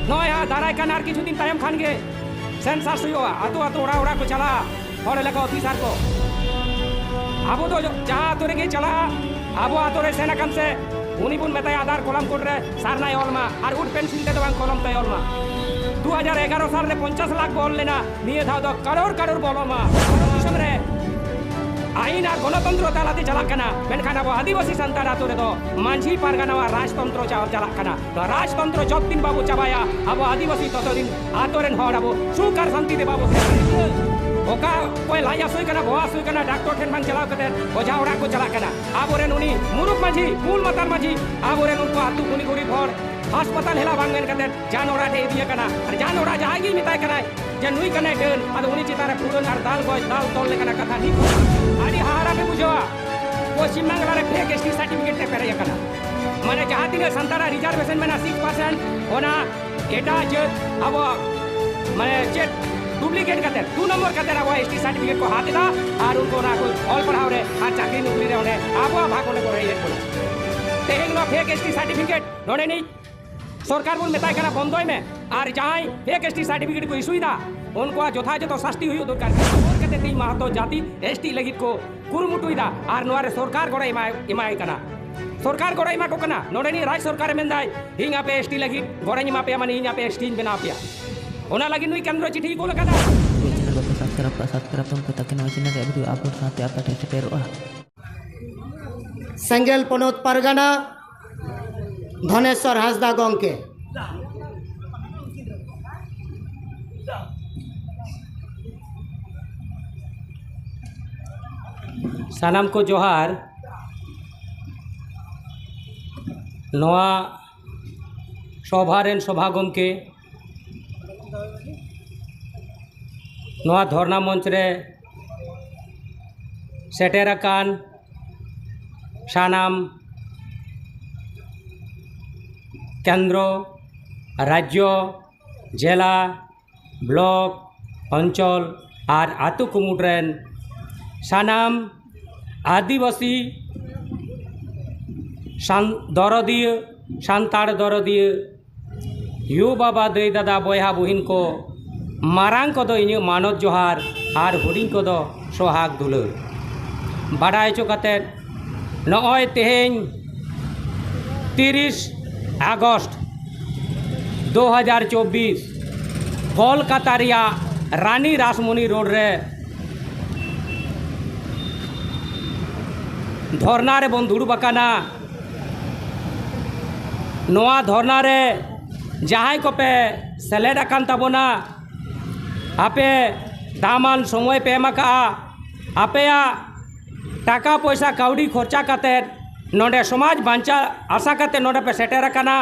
नय दाराय कान आर किछु दिन तायम खान गे सेंसास हुआ आतो आतो ओड़ा ओड़ा को चला हर लेका ऑफिसर को आबो तो जहाँ आतो रे चला आबो आतो रे सेना कम से उनी बुन मेताय आधार कलम कोड रे सारनाय अलमा और उड पेंसिल ते दोबां कलम ताय अलमा 2011 साल रे 50 लाख बोल लेना निये धाव दो करोड़ करोड़ बोलमा दिसम रे आईन और गणतंत्र तालाते चलाकना मेनखान अब आदिवासी संतान आतो रे दो मांझी पारगाना राजतंत्र चलाकना तो राजतंत्र जब दिन बाबू चाबाया अब आदिवासी ततो दिन आतो रेन हर अब सुख और शांति दे बाबू ओका कोई लाया सुई कना बोआ सुई कना डॉक्टर ठेन मान चलाव कते ओझा ओड़ा को चलाकना अब रेन उनी मुरुक मांझी मूल मातार मांझी अब रेन उनको आतु कुनी गुरी भर हास्पताल हेला बांगन कते जान ओड़ा दे दिया कना और जान ओड़ा जागी मिताय कना जे नुई कने डेन अद उनी चितारे पुरन और दाल गज दाल तोल लेकना कथा नी आदि हारा पे बुझवा पश्चिम बंगाल रे फेक एसटी सर्टिफिकेट ते पेरे कना माने जहां दिन संतारा रिजर्वेशन में 6% होना एटा जे अब माने जे डुप्लीकेट करते 2 नंबर करते ना वो एसटी सर्टिफिकेट को हाथ दा और उनको ना कोई ऑल पढ़ाओ रे और चाकरी नौकरी रे होने अब भागो ने करे ये तेहें नो फेक एसटी सर्टिफिकेट नोने नहीं सरकार बोल मेताय कना बंदोय में और जहां फेक एसटी सर्टिफिकेट को इशू दा उनको यथायथ शास्ति हुई दरकार कहते ती महतो जाति एसटी लगित को कुरुमुटुदा और नोरे सरकार गोड़ा इमाय कना सरकार गोड़ा इमा को कना नोडे नी राज्य सरकार मेंदाय हिंगा पे एसटी लगित गोड़ा इमा पे माने हिंगा पे एसटी बना पे ओना लगी नुई केंद्र चिठी को लगा channel bapak subscribe tong ko takin wajina kayak video upload sampai apa teteru Sengel पनोत Pargana Dhaneshwar Hansda गंके सानाम को जोहार नवा सभारेन सभा गमके नवा धरना मंच रे सेटेराकान सानाम केंद्र राज्य जिला ब्लॉक अंचल और आतु कुमुट्रेन सानाम आदिवासी दरदिय सानताड़ दरदिय यू बाबा दई दादा बयहा बहिन को मारांग को दो इन मानत जोहार और हुडिंग को दो सोहाग दुलर बाडाय चुकाते नय तेहें 30 अगस्त 2024 कोलकाता रिया रानी रासमणि रोड रे धरना रे बन दुड़ुब आकाना नोआ धरना रे जहां को पे सेलेड आकान ताबोना आपे दामान समय पे एमाका आपेया टाका पैसा काउडी खर्चा काते नोडे समाज बांचा आशा काते नोडे पे सेटेर आकाना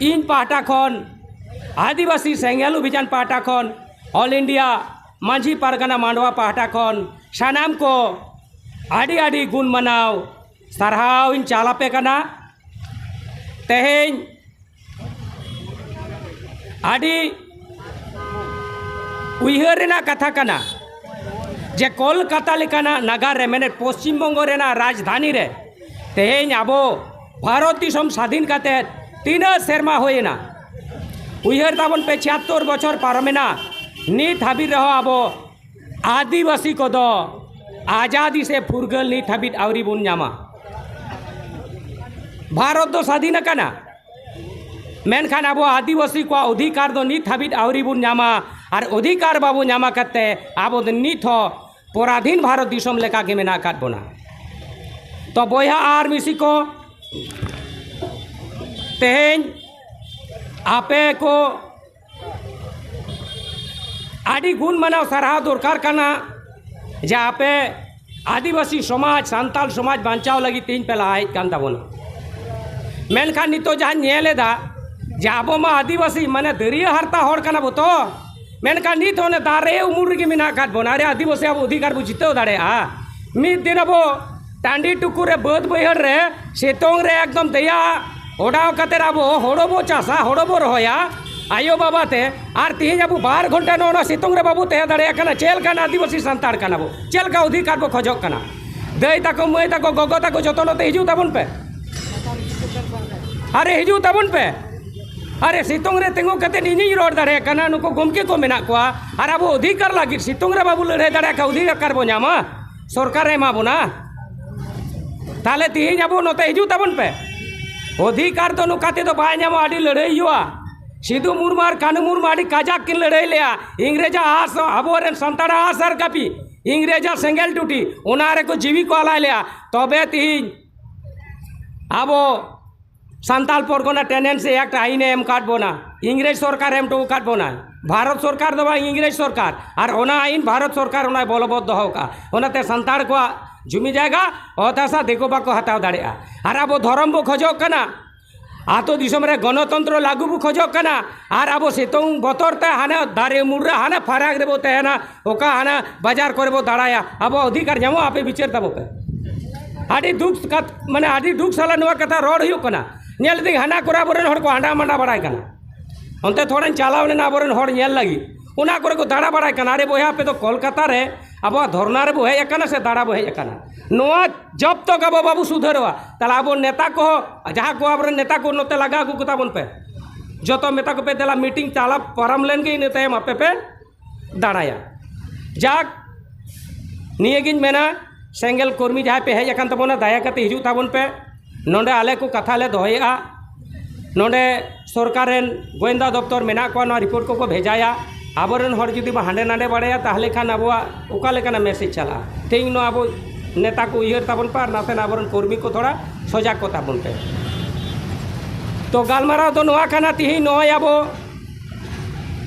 इन पाहटा खन आदिवासी सेंगेल अभियान पाहटा खन ऑल इंडिया मांझी पारगाना मांडवा पाहटा खन सानाम को आड़ी आड़ी गुण मनाव सारहाव इन चालापे कना तेहें आड़ी उइहर रेना कथा कना जे कोलकाता लेकाना नगर रे मेने पश्चिम बंगो रेना राजधानी रे तेहें आबो भारत दिसम स्वाधीन काते 3 सेरमा होयना उइहर ताबन पे 76 बछर पारमेना नित हाबिर रहो आबो आदिवासी को दो आजादी से फुरगल नित हाबिट आवरी बुन नामा भारत दो स्वाधीन काना मेनखान आबो आदिवासी को अधिकार दो नित हाबिट आवरी बुन नामा और अधिकार बाबू नामा करते आबो नित हो पराधीन भारत दिसम लेका के मेना काट बोना तो बया आर मिसी को तेहें आपे को आदि गुण मनाव साराह दरकार काना जे आपे आदिवासी समाज सान्ताल समाज बांचाव लगी तीन पे लहाय कान ताबोना मेनखान नितो जहां नेलेदा जे आबो मा आदिवासी माने दरिया हरता हर काना बतो मेनखान नित होने दारे उमुर के मिना काट बोना रे आदिवासी अब अधिकार बुझितो दाड़े मिद दिन अब टांडी टुकुरे बद बहर रे सितोंग रे एकदम दया ओडाव कते अब हड़बो चासा हड़बो रहोया आयो बाबा ते और तीन अब 12 घंटा नो सितोंग रे बाबू तहे दाड़े कना चेल काना आदिवासी संताड़ काना बो चेल का अधिकार बो खोजक काना दई ताको मई ताको गगो ताको जतन ते हिजू ताबन पे अरे हिजू ताबन पे अरे सितुंग रे तेंगो कते निनी रोड दाड़े कना नुको गमके को मेना कोआ और अब अधिकार लगी सितुंग रे बाबू लड़े दाड़े का अधिकार बो नामा सरकार एमा बोना ताले तिहिन अब नोते हिजू तबन पे अधिकार तो नुकाते तो बाय नामा आडी लड़ाई हुआ सिद्धू मुर्मू और कानू मुर्मू आडी काजाक किन लड़ाई लिया इंग्रेजा आस अबोरेन संताड़ा आसर कापी इंग्रेजा सेंगेल टूटी उनारे को जीवी को आला लिया तबे तिहिन अब सान्ताल परगना टेनेंसी एक्ट आईने एम काटबोना इंग्रेज सरकार एम टू काटबोना भारत सरकार दो इंग्रेज सरकार और ओना आईन भारत सरकार ओना बलबद्ध होका ओनाते संताल को जुमी जायगा अतासा देखो बाको हताव दाड़ेया और अब धर्म बो खोजोग कना आतो दिसम रे गणतंत्र लागू बो खोजोग कना और अब सितुंग बतरते हाने दारे मुर्रा हाने फराग रेबो तेना ओका हाना बाजार करबो दाड़ाया अब अधिकार जामो आपे विचार तबो पे आडी दुख कत माने आडी दुख साला नवा कथा रोड हुयो कना नेल दी हाना कोरा बोरेन हर को हांडा मांडा बड़ाय कना onte थोड़न चालाव लेना बोरेन हर नेल लगी उना करे को दाड़ा बड़ाय कना रे बोया पे तो कोलकाता रे अब धरना रे बो हे एकना से दाड़ा बो हे एकना नोआ जब तक अब बाबू सुधरवा ताला अब नेता को जहां को अब नेता को नते लगा को कुता बन पे जो तो मेता को पे देला मीटिंग चाला परम लेन के नेता हम पे दाड़ाया जाक नियगिन मेना सेंगल कर्मी जहाँ पे हेज तबना दया करते हिजू ताबन पे नोंडे आले को कथा ले दोहया नोंडे सरकार गोयंदा दफ्तर मेना को रिपोर्ट को भेजाया आबोरेन हर जुदी हांडे नांडे बाड़ाया ताहले खान अबवा ओका लेकाना मेसेज चला ठीक नो अब नेता को उयर ताबन पर नाते आबोरेन कर्मी को थोड़ा सजाग को ताबन पे तो गालमाराव तो नोआ खाना तिही नय अब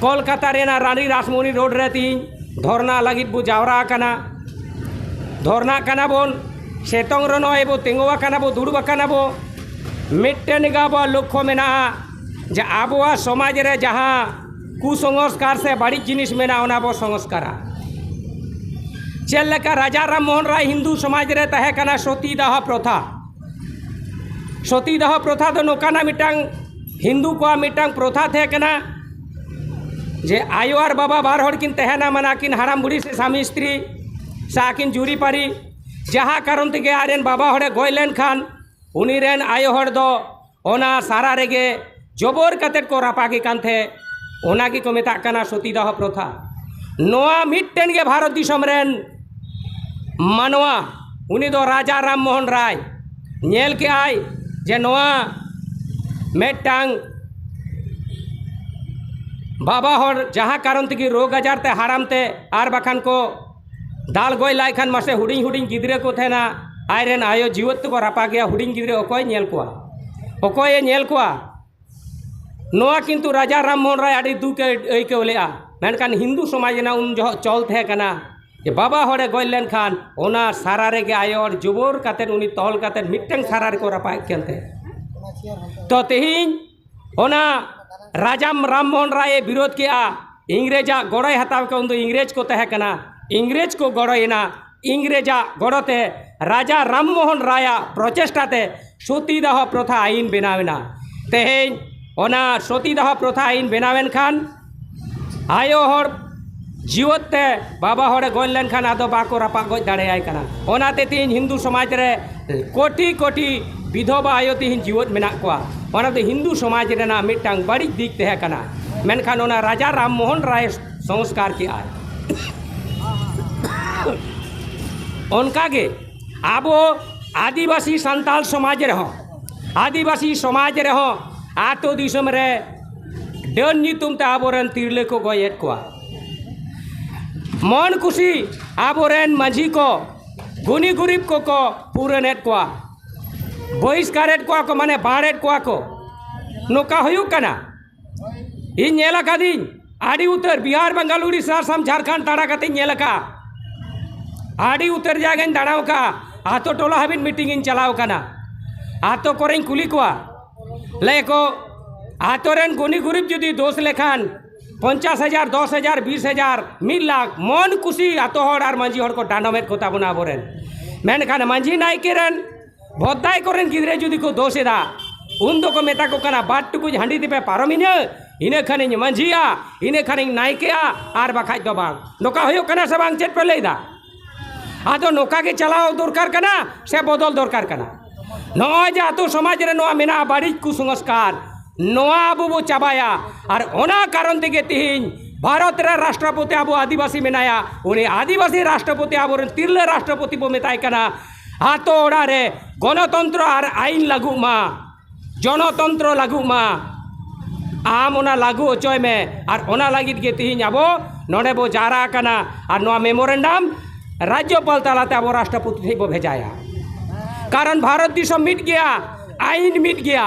कोलकाता रेना रानी रासमणी रोड रे तिही धरना लगित बो जावरा काना धरना काना बोन सेतोंग रे नय बो तेंगोवा काना बो दुड़ुबा काना बो मिट्टेन गाबा लक्ष्य मेना जे आबोआ समाज रे जहाँ कुसंस्कार से बड़ी जिनिस मेना ओना बो संस्कारा चल लेका राजा राम मोहन राय हिंदू समाज रे तहे काना सतीदाह प्रथा दो नोकाना मिटांग हिंदू को मिटांग प्रथा थे काना जे आयो और बाबा बार हड़ किन तहना मना किन हाराम बुढ़ी से स्वामी स्त्री साकिन जुरी पारी जहाँ कारण तेगे आरेन बाबा हड़े गय लेन खान उनी रेन आयो हड़ दो ओना सारा रेगे जबर कतेट को रापागी कान थे ओना की को मेता काना सतीदाह प्रथा नोआ मिट्टेन गे भारत दिसम रेन मानवा उनी दो राजा राम मोहन राय नेल के आय जे नोआ मेटांग बाबा हड़ जहाँ कारण तेगी रोग आजार ते हाराम ते आर बाखान को दाल गय लाई खान मासे हुडिंग हुडिंग गिद्रे को थेना आयरेन आयो जीवत को रापा गया हुडिंग गिद्रे ओकोय नेल कोआ नोआ किंतु राजा राम मोहन राय आड़ी दुख ऐकव लेआ मेनकान हिंदू समाज ना उन जो चल थे कना जे बाबा हड़े गय लेन खान ओना सारा रेगे आयो और जुबोर कातेन उनी तहल कातेन मिट्टन सारा रे को रापा केनते तो तेहिन ओना राजा राम मोहन राय विरोध किया इंग्रेजा गड़य हताव के उन इंग्रेज को तहे कना इंग्रेज को गड़यना इंग्रेजा गड़ते राजा राम मोहन राय प्रचेष्टाते सतीदाह प्रथा आईन बनावेना तेहेन ओना सतीदाह प्रथा आईन बनावेन खान आयो हर जीवते बाबा हड़े गय लेन खान आदो बाको रापा गज दाड़ेयाय कना ओनाते तीन हिंदू समाज रे कोटी कोटी विधवा आयो तीन जीवत मेना कोआ ओनाते हिंदू समाज रेना मिटांग बड़ी दिक तहे कना मेनखान ओना राजा राम मोहन राय संस्कार की आय उनकागे अब आदिवासी सान्ताल समाज आदिवासी समाज आतो दिसम रे डन नितुम ते आबोरेन तिरले को गयेत कोआ मन खुशी आबोरेन माझी को गुनी गुरीब को पूरनेत कोआ बहिष्कारेत कोआ को माने बाड़ेत कोआ को नोका हुयुक कना इन नेला कादिन आड़ी उतर बिहार बंगाल उड़ीसा असम झारखंड ताड़ा कते नेलका आड़ी उतर जागन दाड़ाव का आतो टोला हाबिन मीटिंग इन चलाव कना आतो कोरें कुली कोआ लेको आतोरेन गुनी गुरीब जुदी दोष लेखान 50,000 10,000 20,000 1 लाख मन खुशी आतो हड़ और मांझी हड़ को डांडमेट को ताबना बोरेन मेनखान मांझी नायकेरेन भद्दाय कोरेन गिद्रे जुदी को दोषेदा उन दो को मेता को कना बाट टुकुज हांडी दिपे पारमिना इने खाने मांझिया इने खाने नायकेया और बाखाज दो बांग नोका होयो कना से बांग चेत पे लेदा आदो नोका के चलाओ दरकार कना से बदल दरकार कना नय जे आतो समाज रे नोआ मेना बाड़ी कुसंस्कार नोआ आबो बो चाबाया और ओना कारण तेगे तिहिन भारत रे राष्ट्रपति आबो आदिवासी मेनाया उनी आदिवासी राष्ट्रपति आबो तिरले राष्ट्रपति बो मेताय कना हातो ओड़ा रे गणतंत्र और आईन लागू मा जनतंत्र लागू मा आम ओना लागू अचोय में और ओना लागित के तिहिन आबो नोडे बो जारा कना और नोआ मेमोरेंडम राज्यपाल तालाते आबो राष्ट्रपति बो भेजाया कारण भारत दिसम मिट गया आईन मिट गया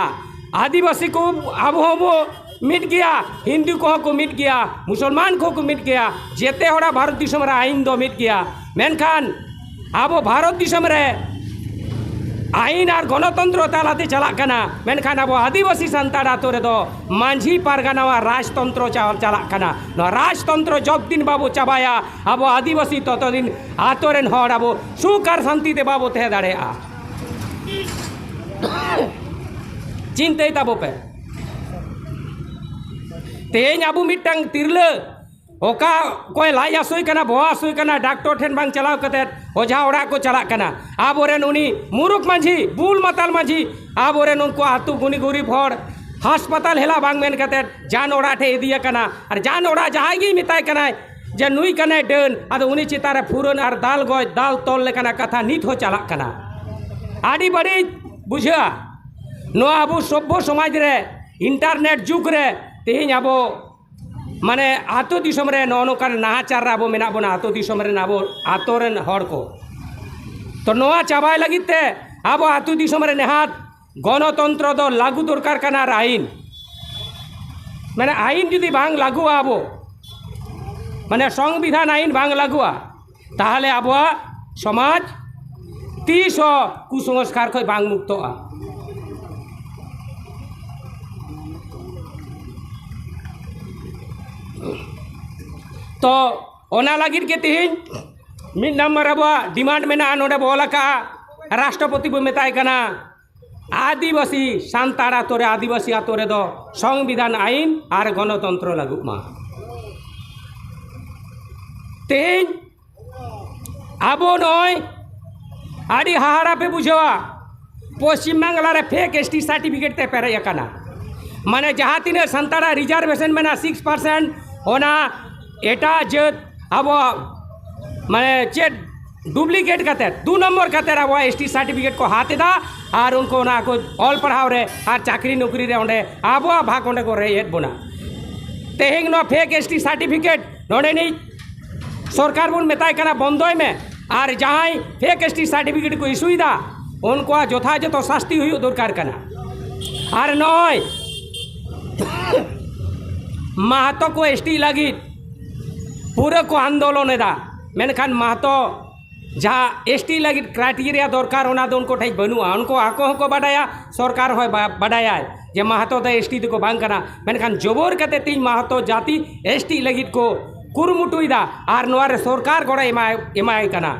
आदिवासी को आबो मिट गया हिंदू को मिट गया मुसलमान को मिट गया जेते होड़ा भारत दिसम रे आईन दो मिट गया मेनखान आबो भारत दिसम रे आईन और गणतंत्र तालाते चला कना मेनखान आबो आदिवासी संताड़ आतो रे दो मांझी पारगाना राजतंत्र चला कना न राजतंत्र जब दिन बाबू चाबाया आबो आदिवासी तत दिन आतो रेन हड़ आबो सुख और शांति ते बाबू तहे दाड़ेया चिंता ताबो पे तेज आबू मिटंग तिरले ओका कोई लाई आसुई कना बोहा आसुई कना डॉक्टर ठेन बांग चलाव कते ओझा ओड़ा को चला कना आबोरेन उनी मुरुक माझी बुल माताल माझी आबोरेन उनको आतु गुनी गरीब हड़ हासपाताल हेला बांग मेन कते जान ओड़ा ठे इदिया कना और जान ओड़ा जहां गी मिताय कना जे नुई कना डन आदो उनी चितारे फुरन और दाल गय दाल तोल लेकना कथा नित हो चला कना आडी बड़ी बुझा नो आबो सभ्य समाज रे इंटरनेट जुग रे तेहिं आबो माने आतो दिसम रे नौनोकार नाहाचार आबो मेना बोना आतो दिसम रे आबो आतो रेन हड़ को तो नोआ चाबाय लगित ते आबो आतो दिसम रे नेहात गणतंत्र दो लागू दरकार कना आईन माने आईन जुदी बांग लागुआ आबो माने संविधान आईन बांग लागुआ ताहले आबोआ समाज 30 कुसंस्कार खय बांग मुक्तोआ तो ओना लागिर के तिहिन मिड नंबर आबोआ डिमांड मेना नोडे बोलका राष्ट्रपति बो मेताय कना आदिवासी सान्ताड़ आतो रे आदिवासी आतो रे दो संविधान आईन और गणतंत्र लागू मा तिहिन आबो नय आड़ी हाहाड़ा पे बुझवा पश्चिम बांगला रे फेक एसटी सर्टिफिकेट ते पेरे कना माने जहाँ तीन सान्ताड़ा रिजर्वेशन मेना 6% ओना एटा जत अब माने चेक डुप्लीकेट कते 2 नंबर कते अब एसटी सर्टिफिकेट को हाथ दा और उनको ना को ऑल पढ़ाव रे और चाकरी नौकरी रे ओंडे अब भाग ओंडे को रे हेड बोना तेहिंग नो फेक एसटी सर्टिफिकेट नोडे नी सरकार बन मेताय कना बंदोय में और जहाँ फेक एसटी सर्टिफिकेट को इस्यू दा उनको यथायथ शास्ति हुई दरकार कना और नय महतो को एसटी लगी पूरा को आंदोलन दा मेनखान महतो जहाँ एसटी लगी क्राइटेरिया दरकार होना दो उनको ठेक बनुआ उनको आको को बाडाया सरकार हो बाडाया जे महतो दा एसटी को बांग कना मेनखान जबर कते तीन महतो जाति एसटी लगी को कुरुमुटुईदा और नोआरे सरकार गड़ा एमाय कना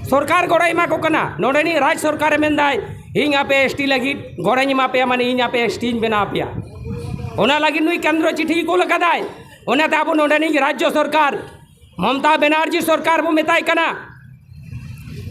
सरकार गड़ा एमा को कना नोडेनी राज्य सरकार मेनदाय हिंग आपे एसटी लगी गड़ाई एमापे माने इन आपे एसटी बना पेया ओना लगी नुई केंद्र चिठी को लकादाय ओनाते आबो नोडेनी राज्य सरकार ममता बनर्जी सरकार बो मेताय कना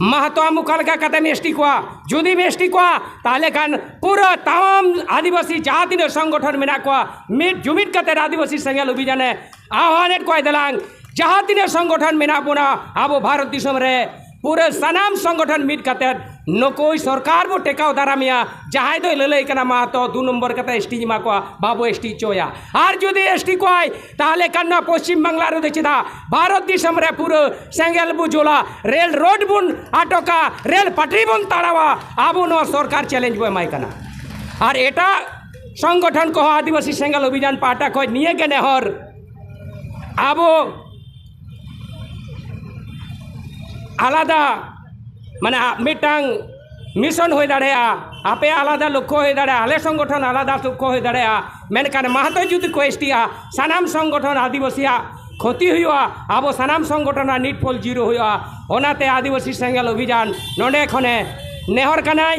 महतो मुखालका कते एसटी को जुदी एसटी को ताहले खान पूरा तमाम आदिवासी जहाँ तीन संगठन मेना को मिट जुमिट कते आदिवासी सेंगेल अभियाने आह्वान को दलांग जहाँ तीन संगठन मेना बोना आबो भारत दिसम रे पूरे सानाम संगठन मिट कते नकोई सरकार बो टेकाव दारामिया जहाँ दो ललई कना महतो 2 नंबर कते एसटी मा को बाबू एसटी चोया और जुदी एसटी को आय ताहले कन्ना पश्चिम बांगला रे देखिदा भारत दिसम रे पूरे सेंगेल बुझोला रेल रोड बुन आटोका रेल पटरी बुन ताड़ावा आबो नो सरकार चैलेंज बो माय कना और एटा संगठन को आदिवासी सेंगेल अभियान पाटा को निये के नेहर आबो आलादा माने मिटांग मिशन हो दाड़ेया आपे आलादा लक्ष्य हो दाड़े आले संगठन आलादा लक्ष्य हो दाड़ेया मेनखान महतो जुदी को एसटिया सानाम संगठन आदिवासिया क्षति हुआ आबो सानाम संगठन निटफल जीरो हुआ ओनाते आदिवासी सेंगेल अभियान नोडे खने नेहर कनाय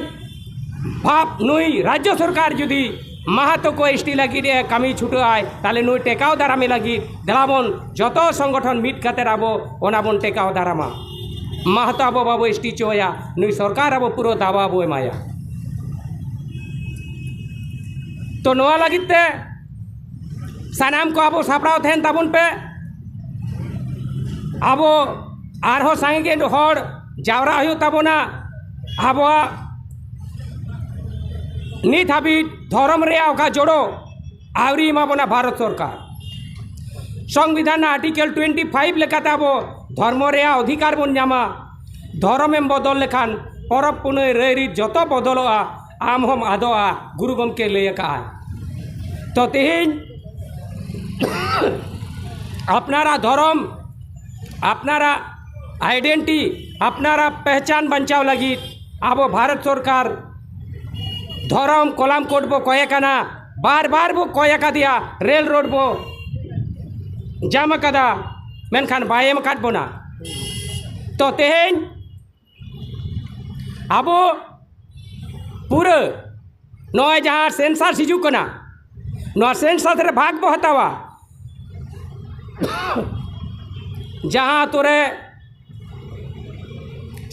भाप नुई राज्य सरकार जुदी महतो को एसटी लगी कमी छुटो आय ताले नुई टेकाव दारामी लगी दलाबन जतो संगठन मिट कते आबो ओनाबन टेकाव दारामा महतो आबो बाबू एसटी चोया नुई सरकार आबो पूरा दावा आबो एमाया तो नोआ लगित ते सानाम को अब सापड़ाव तहन ताबुन पे अब आरहो सांगे हर जावरा हुयु ताबोना अब नित हाबिट धर्म रे ओका जोड़ो आवरी एमाबोना भारत सरकार संविधान आर्टिकल 25 लेकाते अब धर्म रे अधिकार बन नामा धर्म एम बदल लेखान परब पुनई रईरीत जत बदलोआ आम हम आदोआ गुरु गमके लई का तो तेहेन अपनारा धर्म अपनारा आइडेंटिटी अपनारा पहचान बचाव लगी अब भारत सरकार धर्म कलाम कोड बो कयेकाना बार बार बो कयेका दिया रेल रोड बो जाम कदा मेनखान बाय एम काट बोना तो तेहेन अब पूरा नय जहाँ सेंसास हिजू कना नवा सेंसास रे भाग बो हतावा जहाँ तोरे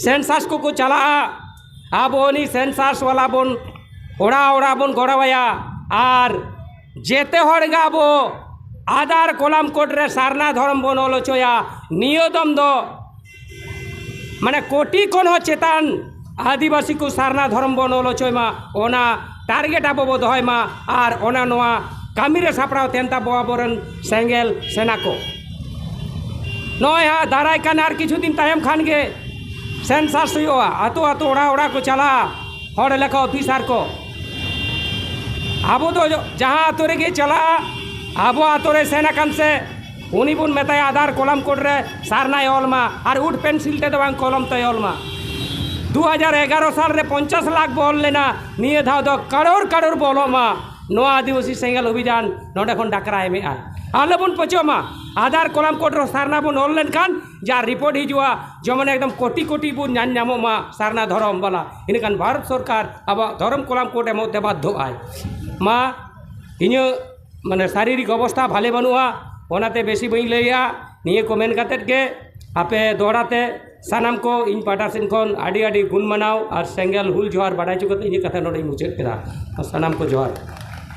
सेंसास को चला अब उनी सेंसास वाला बन ओड़ा ओड़ा बन गड़वाया और जेते हड़गा अब आधार कलाम कोड रे सारना धर्म बन आलोचया नियदम दो माने कोटी कोन हो चेतान आदिवासी को सारना धर्म बन आलोचयमा ओना टारगेट अब बो दहयमा और ओना नोआ कामी रे सापड़ाव तेनता बो आबोरन सेंगेल सेना को नय हाँ दाराय कान आर किछु दिन तायम खान गे सेंसास हुआ आतो आतो ओड़ा ओड़ा को चला हर लेखा ऑफिसर को अब तो जहाँ आतो रे चला अब आतो रे सेना कान से उनी बुन मेताय आधार कलम कोड रे सारना ओलमा और उठ पेंसिल ते बांग कलम ते ओलमा 2011 साल रे 50 लाख बोल लेना निये धाव दो करोड़ करोड़ बोलोमा नो आदिवासी सेंगल अभियान नोडे खन डाकरा एमे आले बुन पचोमा आधार कलम कोड रो सारना बुन ओल लेन खान जा रिपोर्ट हिजुआ जमन एकदम कोटी कोटी बुन जान नामोमा सारना धर्म वाला इनकान भारत सरकार अब धर्म कलम कोड एमोते बाध्य आय मा इन माने शारीरिक अवस्था भाले बनुआ ओनाते बेसी बई लैया निये को मेन कातेत के आपे दोड़ाते सानाम को इन पाटा सेन खन आडी आडी गुण मनाव और सेंगेल हुल जोहार बाडाय चुकते इन कथा नोडे मुचाद केदा सानाम को जोहार।